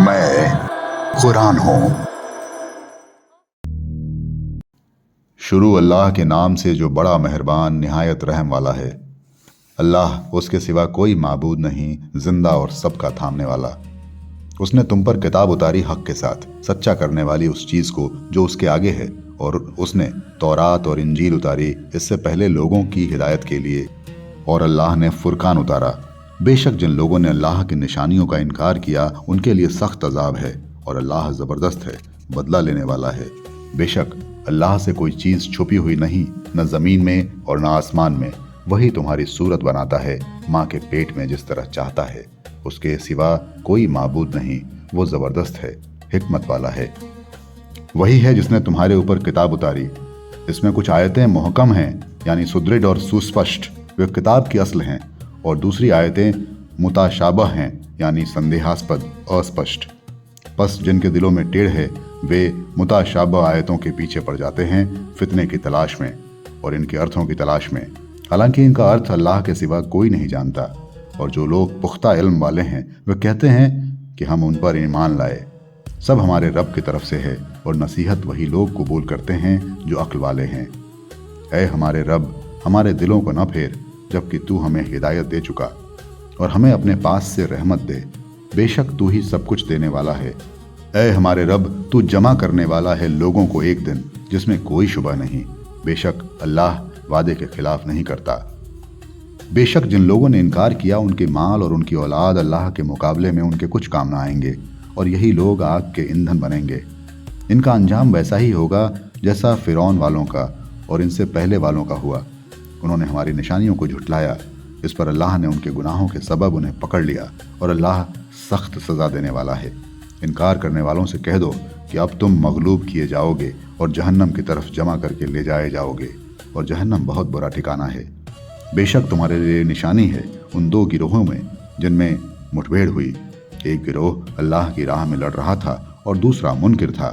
मैं कुरान हूँ। शुरू अल्लाह के नाम से जो बड़ा मेहरबान निहायत रहम वाला है। अल्लाह, उसके सिवा कोई माबूद नहीं, जिंदा और सबका थामने वाला। उसने तुम पर किताब उतारी हक के साथ, सच्चा करने वाली उस चीज़ को जो उसके आगे है, और उसने तौरात और इंजील उतारी इससे पहले लोगों की हिदायत के लिए। और अल्लाह ने फुरकान उतारा। बेशक जिन लोगों ने अल्लाह की निशानियों का इनकार किया उनके लिए सख्त अजाब है, और अल्लाह ज़बरदस्त है, बदला लेने वाला है। बेशक अल्लाह से कोई चीज़ छुपी हुई नहीं, न ज़मीन में और न आसमान में। वही तुम्हारी सूरत बनाता है माँ के पेट में जिस तरह चाहता है। उसके सिवा कोई माबूद नहीं, वो ज़बरदस्त है, हिकमत वाला है। वही है जिसने तुम्हारे ऊपर किताब उतारी। इसमें कुछ आयतें मुहकम हैं, यानी सुदृढ़ और सुस्पष्ट, वे किताब की असल हैं, और दूसरी आयतें मुताशाबह हैं, यानी संदेहास्पद, अस्पष्ट। बस जिनके दिलों में टेढ़ है वे मुताशाबह आयतों के पीछे पड़ जाते हैं, फितने की तलाश में और इनके अर्थों की तलाश में, हालांकि इनका अर्थ अल्लाह के सिवा कोई नहीं जानता। और जो लोग पुख्ता इल्म वाले हैं वे कहते हैं कि हम उन पर ईमान लाए। सब हमारे रब की तरफ से है, और नसीहत वही लोग कबूल करते हैं जो अक्ल वाले हैं। ऐ हमारे रब, हमारे दिलों को न फेर, जबकि तू हमें हिदायत दे चुका, और हमें अपने पास से रहमत दे। बेशक तू ही सब कुछ देने वाला है। ऐ हमारे रब, तू जमा करने वाला है लोगों को एक दिन जिसमें कोई शुबा नहीं। बेशक अल्लाह वादे के खिलाफ नहीं करता। बेशक जिन लोगों ने इनकार किया उनके माल और उनकी औलाद अल्लाह के मुकाबले में उनके कुछ काम न आएंगे, और यही लोग आग के ईंधन बनेंगे। इनका अंजाम वैसा ही होगा जैसा फिरौन वालों का और इनसे पहले वालों का हुआ। उन्होंने हमारी निशानियों को झुठलाया, इस पर अल्लाह ने उनके गुनाहों के सबब उन्हें पकड़ लिया, और अल्लाह सख्त सज़ा देने वाला है। इनकार करने वालों से कह दो कि अब तुम मगलूब किए जाओगे और जहन्नम की तरफ जमा करके ले जाए जाओगे, और जहन्नम बहुत बुरा ठिकाना है। बेशक तुम्हारे लिए निशानी है उन दो गिरोहों में जिनमें मुठभेड़ हुई। एक गिरोह अल्लाह की राह में लड़ रहा था और दूसरा मुनकिर था।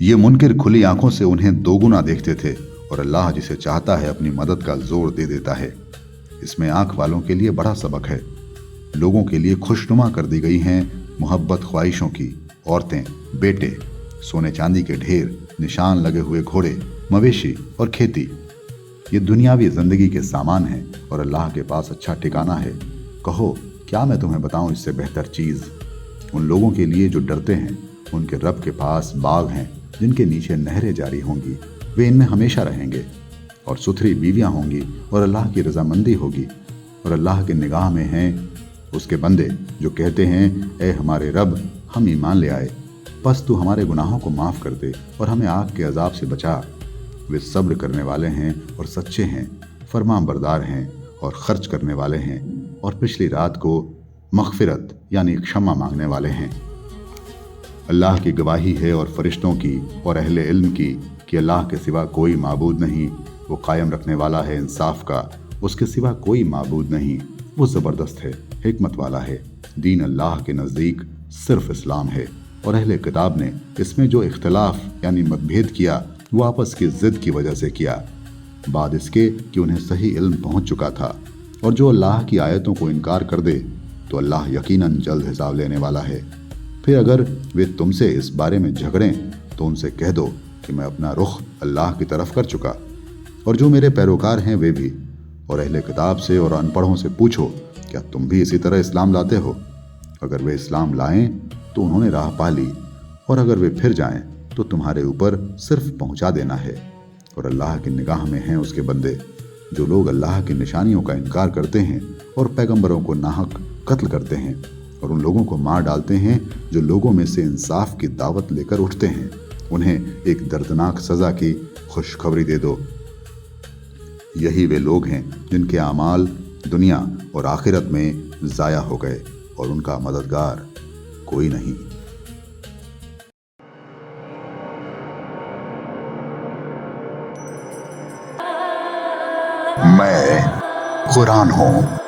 ये मुनकिर खुली आंखों से उन्हें दोगुना देखते थे, और अल्लाह जिसे चाहता है अपनी मदद का जोर दे देता है। इसमें आंख वालों के लिए बड़ा सबक है। लोगों के लिए खुशनुमा कर दी गई हैं मोहब्बत ख्वाहिशों की औरतें, बेटे, सोने चांदी के ढेर, निशान लगे हुए घोड़े, मवेशी और खेती। ये दुनियावी जिंदगी के सामान हैं, और अल्लाह के पास अच्छा ठिकाना है। कहो, क्या मैं तुम्हें बताऊं इससे बेहतर चीज़? उन लोगों के लिए जो डरते हैं उनके रब के पास बाग हैं जिनके नीचे नहरें जारी होंगी। वे इनमें हमेशा रहेंगे, और सुथरी बीवियां होंगी, और अल्लाह की रजामंदी होगी। और अल्लाह की निगाह में हैं उसके बंदे जो कहते हैं, ऐ हमारे रब, हम ईमान ले आए, बस तू हमारे गुनाहों को माफ़ कर दे और हमें आग के अजाब से बचा। वे सब्र करने वाले हैं और सच्चे हैं, फरमान बरदार हैं और खर्च करने वाले हैं, और पिछली रात को मग़फ़िरत यानी क्षमा मांगने वाले हैं। अल्लाह की गवाही है और फरिश्तों की और अहले इल्म की कि अल्लाह के सिवा कोई माबूद नहीं। वो कायम रखने वाला है इंसाफ का, उसके सिवा कोई माबूद नहीं। वो ज़बरदस्त है, हिकमत वाला है। दीन अल्लाह के नज़दीक सिर्फ इस्लाम है, और अहले किताब ने इसमें जो इख्तलाफ यानी मतभेद किया वो आपस की ज़िद की वजह से किया, बाद इसके कि उन्हें सही इल्म पहुँच चुका था। और जो अल्लाह की आयतों को इनकार कर दे तो अल्लाह यकीनन जल्द हिसाब लेने वाला है। फिर अगर वे तुमसे इस बारे में झगड़ें तो उनसे कह दो कि मैं अपना रुख अल्लाह की तरफ कर चुका, और जो मेरे पैरोकार हैं वे भी। और अहले किताब से और अनपढ़ों से पूछो, क्या तुम भी इसी तरह इस्लाम लाते हो? अगर वे इस्लाम लाएं तो उन्होंने राह पा ली, और अगर वे फिर जाएं तो तुम्हारे ऊपर सिर्फ पहुंचा देना है। और अल्लाह की निगाह में हैं उसके बंदे जो लोग अल्लाह की निशानियों का इनकार करते हैं और पैगंबरों को नाहक कत्ल करते हैं, और उन लोगों को मार डालते हैं जो लोगों में से इंसाफ की दावत लेकर उठते हैं। उन्हें एक दर्दनाक सज़ा की खुशखबरी दे दो। यही वे लोग हैं जिनके आमाल दुनिया और आखिरत में ज़ाया हो गए, और उनका मददगार कोई नहीं। मैं कुरान हूँ।